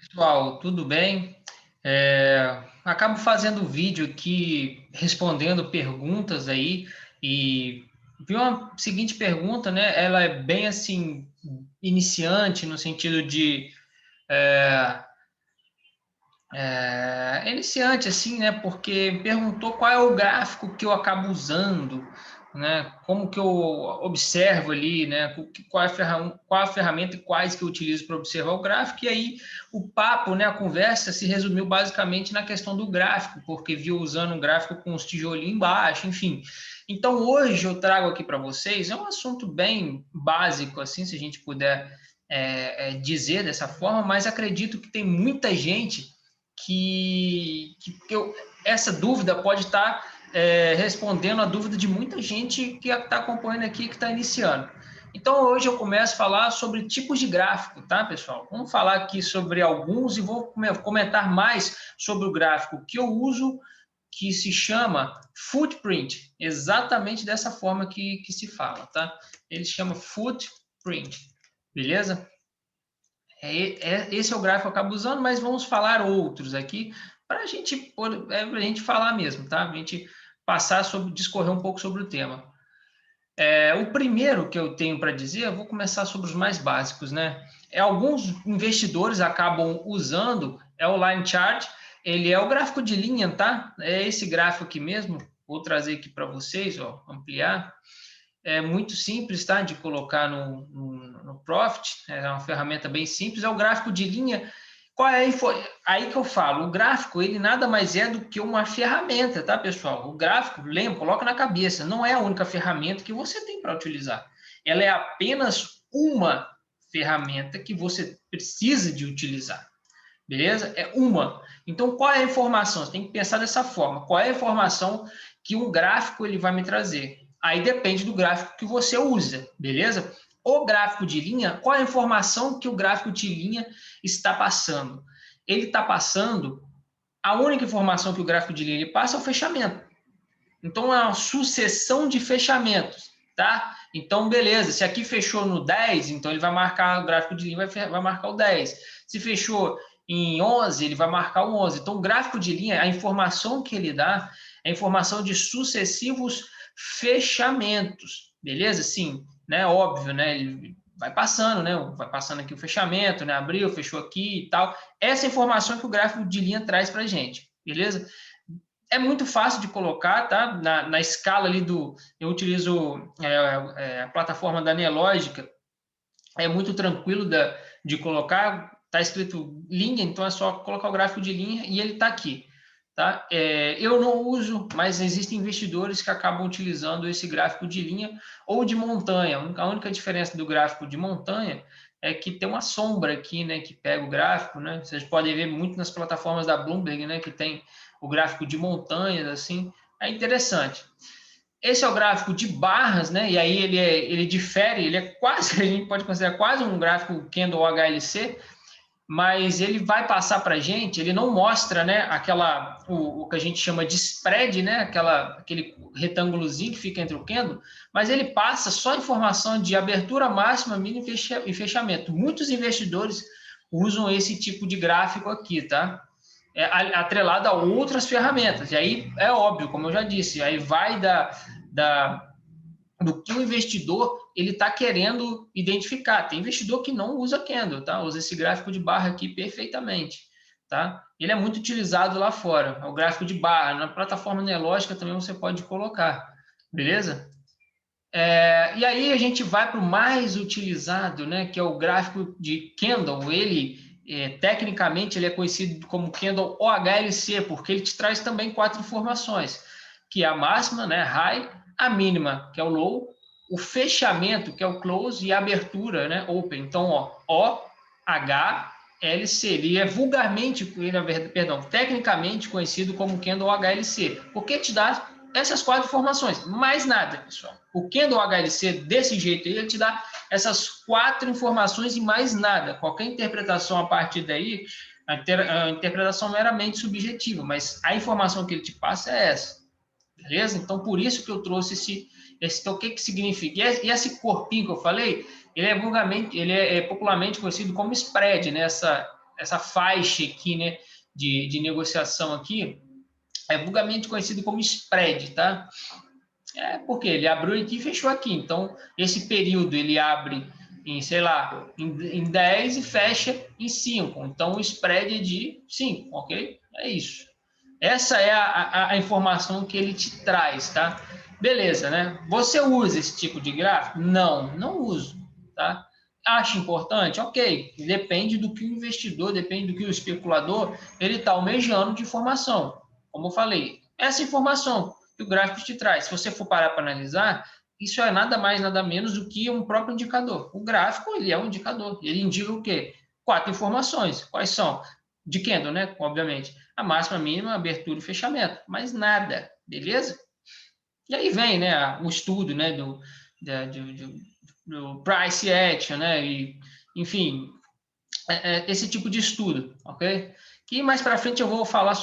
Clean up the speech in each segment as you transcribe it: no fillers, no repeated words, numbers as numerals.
Pessoal, tudo bem? Acabo fazendo vídeo aqui respondendo perguntas aí e vi uma seguinte pergunta, né? Ela é bem assim iniciante no sentido de é, iniciante assim, né? Porque perguntou qual é o gráfico que eu acabo usando, né? Como que eu observo ali, né? Qual a ferramenta e quais que eu utilizo para observar o gráfico. E aí o papo, né? A conversa se resumiu basicamente na questão do gráfico, porque viu usando um gráfico com os tijolinhos embaixo, enfim. Então hoje eu trago aqui para vocês, é um assunto bem básico, assim, se a gente puder dizer dessa forma, mas acredito que tem muita gente essa dúvida pode estar respondendo a dúvida de muita gente que está acompanhando aqui, que está iniciando. Então, hoje eu começo a falar sobre tipos de gráfico, tá, pessoal? Vamos falar aqui sobre alguns e vou comentar mais sobre o gráfico que eu uso, que se chama footprint, exatamente dessa forma que se fala, tá? Ele chama footprint, beleza? Esse é o gráfico que eu acabo usando, mas vamos falar outros aqui para a gente falar mesmo, tá? A gente passar sobre, discorrer um pouco sobre o tema. O primeiro que eu tenho para dizer, eu vou começar sobre os mais básicos, né? Alguns investidores acabam usando o line chart, ele é o gráfico de linha, tá? É esse gráfico aqui mesmo, vou trazer aqui para vocês, ó, ampliar. É muito simples, tá? De colocar no Profit, é uma ferramenta bem simples, é o gráfico de linha. Qual é aí que eu falo? O gráfico, ele nada mais é do que uma ferramenta, tá, pessoal? O gráfico, lembra, coloca na cabeça, não é a única ferramenta que você tem para utilizar. Ela é apenas uma ferramenta que você precisa de utilizar. Beleza? É uma. Então, qual é a informação? Você tem que pensar dessa forma. Qual é a informação que um gráfico ele vai me trazer? Aí depende do gráfico que você usa, beleza? O gráfico de linha, qual é a informação que o gráfico de linha está passando? Ele está passando, a única informação que o gráfico de linha ele passa é o fechamento. Então, é uma sucessão de fechamentos, tá? Então, beleza, se aqui fechou no 10, então ele vai marcar, o gráfico de linha vai marcar o 10. Se fechou em 11, ele vai marcar o 11. Então, o gráfico de linha, a informação que ele dá é a informação de sucessivos fechamentos, beleza? Sim, né? Óbvio, né? Ele vai passando, né? Vai passando aqui o fechamento, né? Abriu, fechou aqui e tal. Essa é a informação que o gráfico de linha traz para a gente, beleza? É muito fácil de colocar, tá? Na escala ali do... Eu utilizo a plataforma da Neológica, é muito tranquilo de colocar, tá escrito linha, então é só colocar o gráfico de linha e ele tá aqui, tá? Eu não uso, mas existem investidores que acabam utilizando esse gráfico de linha ou de montanha. A única diferença do gráfico de montanha é que tem uma sombra aqui, né, que pega o gráfico, né? Vocês podem ver muito nas plataformas da Bloomberg, né, que tem o gráfico de montanhas, assim, é interessante. Esse é o gráfico de barras, né? E aí ele difere, ele é quase, a gente pode considerar quase um gráfico Candle HLC, mas ele vai passar para a gente, ele não mostra, né, o que a gente chama de spread, né, aquele retângulozinho que fica entre o candle, mas ele passa só informação de abertura máxima, mínima e fechamento. Muitos investidores usam esse tipo de gráfico aqui, tá? Atrelado a outras ferramentas. E aí é óbvio, como eu já disse, aí vai do que o investidor ele está querendo identificar. Tem investidor que não usa candle, tá? Usa esse gráfico de barra aqui perfeitamente, tá? Ele é muito utilizado lá fora. É o gráfico de barra. Na plataforma Neológica também você pode colocar, beleza? E aí a gente vai para o mais utilizado, né? Que é o gráfico de candle. Tecnicamente ele é conhecido como candle OHLC, porque ele te traz também 4 informações, que é a máxima, né, high, a mínima, que é o low, o fechamento, que é o close, e a abertura, né, open. Então, ó, OHLC, ele é vulgarmente, perdão, tecnicamente conhecido como candle HLC, porque te dá essas 4 informações, mais nada, pessoal. O candle HLC desse jeito aí, ele te dá essas 4 informações e mais nada. Qualquer interpretação a partir daí, a interpretação meramente subjetiva, mas a informação que ele te passa é essa, beleza? Então, por isso que eu trouxe então, o que significa? E esse corpinho que eu falei, ele é popularmente conhecido como spread, né? essa faixa aqui, né, de negociação aqui, é vulgarmente conhecido como spread, tá? Porque ele abriu aqui e fechou aqui. Então, esse período ele abre em, sei lá, em 10 e fecha em 5. Então, o spread é de 5, ok? É isso. Essa é a informação que ele te traz, tá? Beleza, né? Você usa esse tipo de gráfico? Não, não uso, tá? Acha importante? Ok. Depende do que o investidor, depende do que o especulador, ele está almejando de informação. Como eu falei, essa informação que o gráfico te traz, se você for parar para analisar, isso é nada mais, nada menos do que um próprio indicador. O gráfico, ele é um indicador. Ele indica o quê? 4 informações. Quais são? De candle, né? Obviamente. A máxima, a mínima, abertura e fechamento. Mais nada, beleza? E aí vem, né, o estudo, né, do price action, né, e, enfim, esse tipo de estudo, ok? Que mais para frente eu vou falar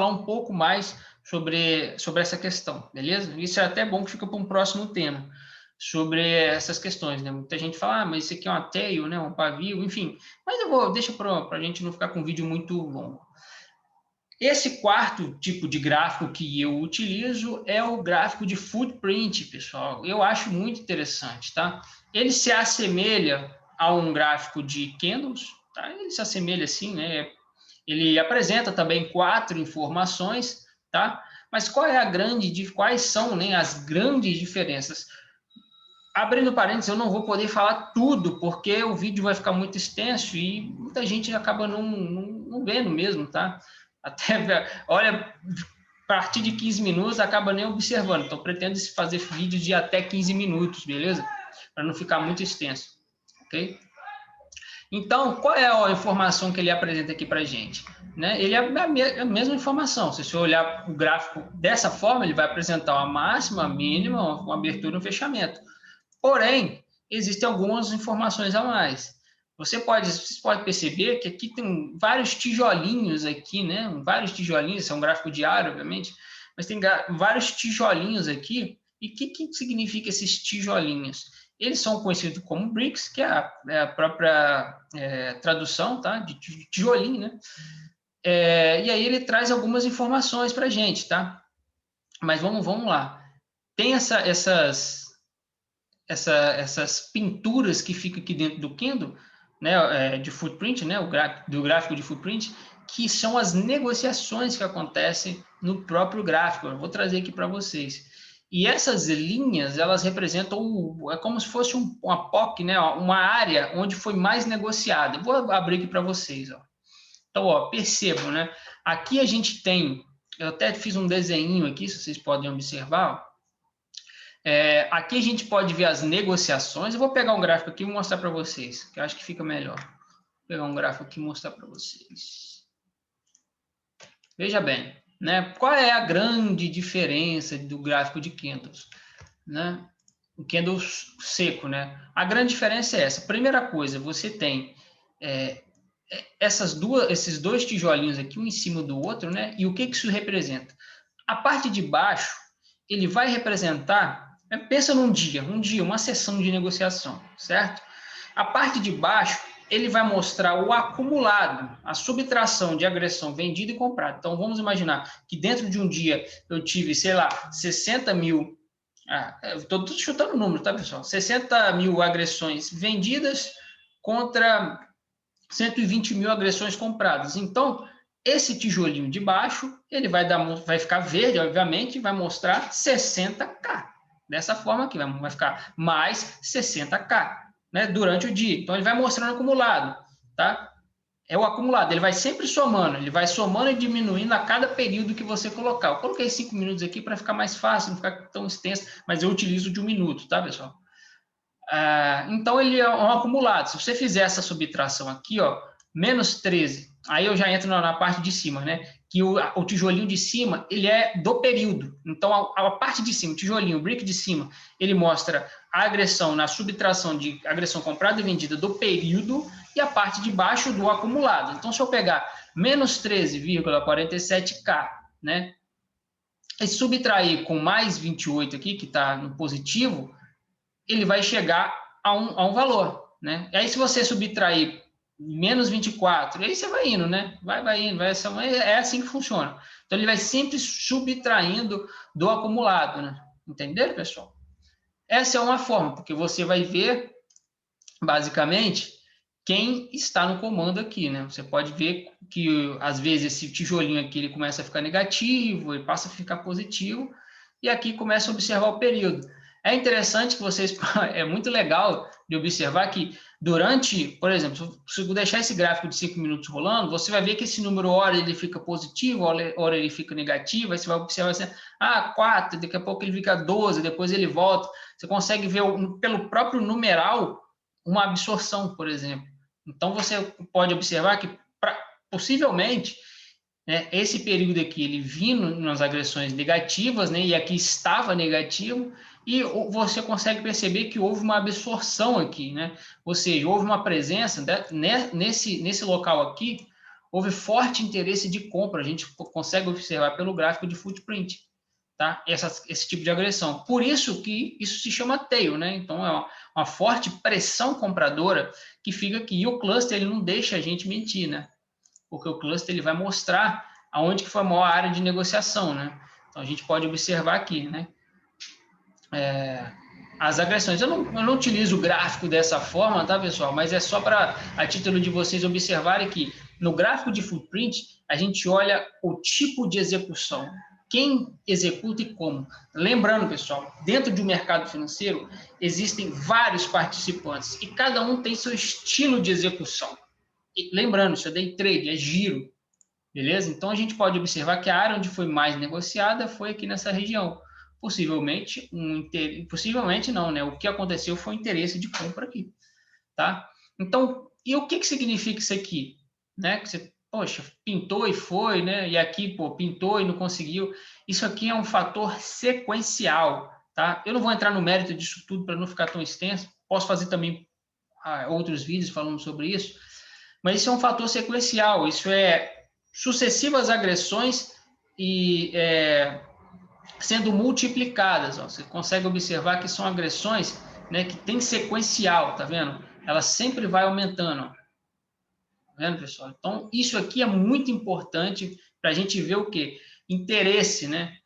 um pouco mais sobre essa questão, beleza? Isso é até bom que fica para um próximo tema, sobre essas questões, né? Muita gente fala, mas isso aqui é uma tail, né, um pavio, enfim. Mas deixa para a gente não ficar com um vídeo muito longo. Esse quarto tipo de gráfico que eu utilizo é o gráfico de footprint, pessoal. Eu acho muito interessante, tá? Ele se assemelha a um gráfico de candles, tá? Ele se assemelha assim, né? Ele apresenta também 4 informações, tá? Mas quais são, né, as grandes diferenças? Abrindo parênteses, eu não vou poder falar tudo, porque o vídeo vai ficar muito extenso e muita gente acaba não vendo mesmo, tá? Até, olha, a partir de 15 minutos acaba nem observando. Então, pretendo fazer vídeos de até 15 minutos, beleza? Para não ficar muito extenso, ok? Então, qual é a informação que ele apresenta aqui para gente? Né? Ele é a mesma informação. Se você olhar o gráfico dessa forma, ele vai apresentar uma máxima, uma mínima, uma abertura e um fechamento. Porém, existem algumas informações a mais. Você pode perceber que aqui tem vários tijolinhos aqui, né? Vários tijolinhos, esse é um gráfico diário, obviamente, mas tem vários tijolinhos aqui. E o que significa esses tijolinhos? Eles são conhecidos como bricks, que é a própria tradução, tá? De tijolinho, né? E aí ele traz algumas informações para a gente, tá? Mas vamos lá. Tem essas pinturas que ficam aqui dentro do candle, né, de footprint, né, do gráfico de footprint, que são as negociações que acontecem no próprio gráfico. Eu vou trazer aqui para vocês. E essas linhas, elas representam, é como se fosse uma POC, né, uma área onde foi mais negociada. Eu vou abrir aqui para vocês. Ó. Então, ó, percebam, né? Aqui a gente tem, eu até fiz um desenho aqui, se vocês podem observar, ó. Aqui a gente pode ver as negociações. Eu vou pegar um gráfico aqui e mostrar para vocês, que eu acho que fica melhor. Vou pegar um gráfico aqui e mostrar para vocês. Veja bem, né? Qual é a grande diferença do gráfico de candles? Né? O candle seco, né? A grande diferença é essa. Primeira coisa, você tem esses dois tijolinhos aqui, um em cima do outro, né? E o que isso representa? A parte de baixo, ele vai representar. Pensa num dia, uma sessão de negociação, certo? A parte de baixo, ele vai mostrar o acumulado, a subtração de agressão vendida e comprada. Então, vamos imaginar que dentro de um dia eu tive, sei lá, 60 mil... Estou chutando o número, tá, pessoal? 60 mil agressões vendidas contra 120 mil agressões compradas. Então, esse tijolinho de baixo, ele vai ficar verde, obviamente, e vai mostrar 60K. Dessa forma aqui, vai ficar mais 60K, né, durante o dia. Então, ele vai mostrando acumulado, tá? É o acumulado, ele vai sempre somando, ele vai somando e diminuindo a cada período que você colocar. Eu coloquei 5 minutos aqui para ficar mais fácil, não ficar tão extenso, mas eu utilizo de 1 minuto, tá, pessoal? Então, ele é um acumulado. Se você fizer essa subtração aqui, ó, menos 13, aí eu já entro na parte de cima, né? Que o tijolinho de cima, ele é do período. Então, a parte de cima, o tijolinho, o brick de cima, ele mostra a agressão na subtração de agressão comprada e vendida do período e a parte de baixo do acumulado. Então, se eu pegar menos 13,47K, né? E subtrair com mais 28 aqui, que está no positivo, ele vai chegar a um valor, né? E aí, se você subtrair menos 24, e aí você vai indo, né? Vai indo, é assim que funciona. Então, ele vai sempre subtraindo do acumulado, né? Entenderam, pessoal? Essa é uma forma, porque você vai ver, basicamente, quem está no comando aqui, né? Você pode ver que, às vezes, esse tijolinho aqui ele começa a ficar negativo, ele passa a ficar positivo, e aqui começa a observar o período. É interessante que vocês... É muito legal de observar que durante, por exemplo, se eu deixar esse gráfico de 5 minutos rolando, você vai ver que esse número, hora ele fica positivo, hora ele fica negativo, aí você vai observar assim, 4, daqui a pouco ele fica 12, depois ele volta. Você consegue ver pelo próprio numeral uma absorção, por exemplo. Então, você pode observar que, possivelmente, né, esse período aqui, ele vindo nas agressões negativas, né, e aqui estava negativo, e você consegue perceber que houve uma absorção aqui, né? Ou seja, houve uma presença, nesse local aqui, houve forte interesse de compra, a gente consegue observar pelo gráfico de footprint, tá? Esse tipo de agressão. Por isso que isso se chama tail, né? Então, é uma forte pressão compradora que fica aqui. E o cluster, ele não deixa a gente mentir, né? Porque o cluster, ele vai mostrar aonde que foi a maior área de negociação, né? Então, a gente pode observar aqui, né? As agressões. Eu não utilizo o gráfico dessa forma, tá, pessoal? Mas é só para, a título de vocês observarem que no gráfico de footprint, a gente olha o tipo de execução. Quem executa e como. Lembrando, pessoal, dentro de um mercado financeiro, existem vários participantes e cada um tem seu estilo de execução. E, lembrando, isso é day trade, é giro, beleza? Então, a gente pode observar que a área onde foi mais negociada foi aqui nessa região. Possivelmente, possivelmente não, né? O que aconteceu foi o interesse de compra aqui, tá? Então, e o que significa isso aqui? Né? Que você, poxa, pintou e foi, né? E aqui, pô, pintou e não conseguiu. Isso aqui é um fator sequencial, tá? Eu não vou entrar no mérito disso tudo para não ficar tão extenso. Posso fazer também outros vídeos falando sobre isso, mas isso é um fator sequencial. Isso é sucessivas agressões e sendo multiplicadas. Ó. Você consegue observar que são agressões, né, que tem sequencial, tá vendo? Ela sempre vai aumentando. Ó. Tá vendo, pessoal? Então, isso aqui é muito importante para a gente ver o quê? Interesse, né?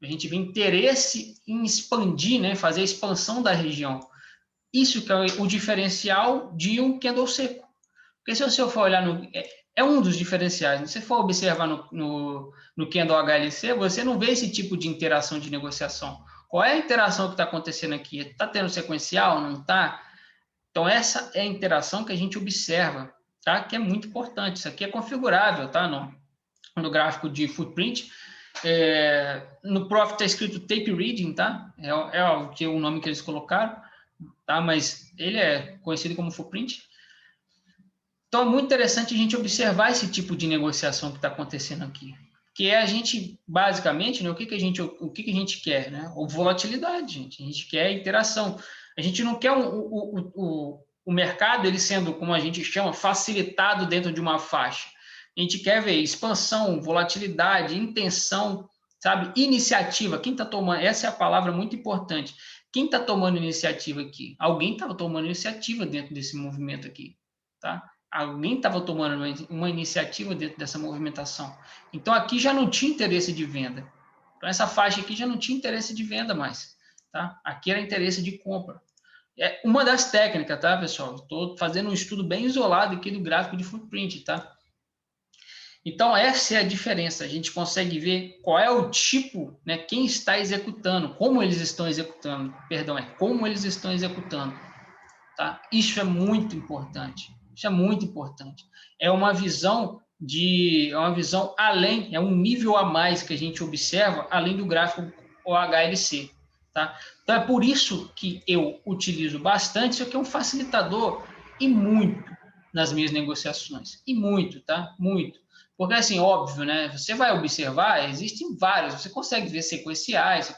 A gente vê interesse em expandir, né? Fazer a expansão da região. Isso que é o diferencial de um candle seco. Porque se você for olhar é um dos diferenciais. Se você for observar no candle HLC, você não vê esse tipo de interação de negociação. Qual é a interação que está acontecendo aqui? Está tendo sequencial? Não está? Então, essa é a interação que a gente observa, tá? Que é muito importante. Isso aqui é configurável, tá? No gráfico de footprint. No Profit está escrito tape reading, tá? É o nome que eles colocaram, tá? Mas ele é conhecido como footprint. Então, é muito interessante a gente observar esse tipo de negociação que está acontecendo aqui. Que é a gente, basicamente, né, o que a gente quer? Né? Ou volatilidade, gente. A gente quer interação. A gente não quer o mercado, ele sendo, como a gente chama, facilitado dentro de uma faixa. A gente quer ver expansão, volatilidade, intenção, sabe? Iniciativa. Quem está tomando... Essa é a palavra muito importante. Quem está tomando iniciativa aqui? Alguém estava tomando iniciativa dentro desse movimento aqui, tá? Alguém estava tomando uma iniciativa dentro dessa movimentação. Então, aqui já não tinha interesse de venda. Então, essa faixa aqui já não tinha interesse de venda mais. Tá? Aqui era interesse de compra. É uma das técnicas, tá, pessoal? Estou fazendo um estudo bem isolado aqui do gráfico de footprint, tá? Então, essa é a diferença. A gente consegue ver qual é o tipo, né? Quem está executando, como eles estão executando. Perdão, como eles estão executando. Tá? Isso é muito importante. Isso é muito importante. É uma visão além, é um nível a mais que a gente observa, além do gráfico OHLC. Tá? Então, é por isso que eu utilizo bastante. Isso aqui é um facilitador e muito nas minhas negociações. E muito, tá? Muito. Porque, assim, óbvio, né? Você vai observar, existem vários. Você consegue ver sequenciais,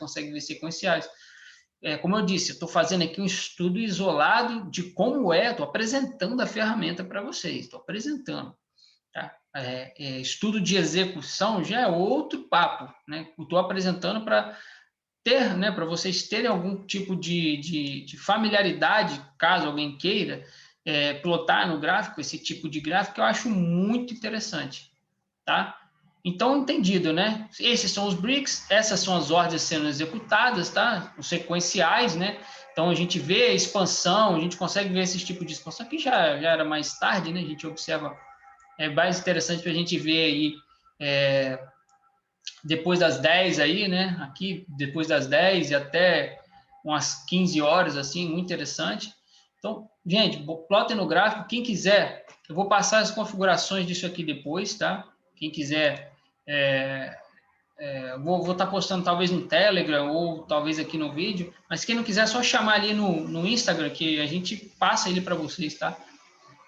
como eu disse, eu estou fazendo aqui um estudo isolado de como estou apresentando a ferramenta para vocês, estou apresentando. Tá? Estudo de execução já é outro papo, né? Estou apresentando para ter, né, para vocês terem algum tipo de familiaridade, caso alguém queira, plotar no gráfico, esse tipo de gráfico, eu acho muito interessante, tá? Então, entendido, né? Esses são os bricks, essas são as ordens sendo executadas, tá? Os sequenciais, né? Então, a gente vê a expansão, a gente consegue ver esse tipo de expansão, que já era mais tarde, né? A gente observa, é mais interessante para a gente ver aí, depois das 10 aí, né? Aqui, depois das 10 e até umas 15 horas, assim, muito interessante. Então, gente, plotem no gráfico. Quem quiser, eu vou passar as configurações disso aqui depois, tá? Quem quiser, vou estar postando talvez no Telegram ou talvez aqui no vídeo, mas quem não quiser, é só chamar ali no Instagram, que a gente passa ele para vocês, tá?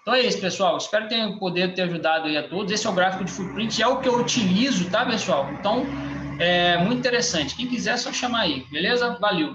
Então é isso, pessoal. Espero poder ter ajudado aí a todos. Esse é o gráfico de footprint, é o que eu utilizo, tá, pessoal? Então, é muito interessante. Quem quiser, é só chamar aí, beleza? Valeu!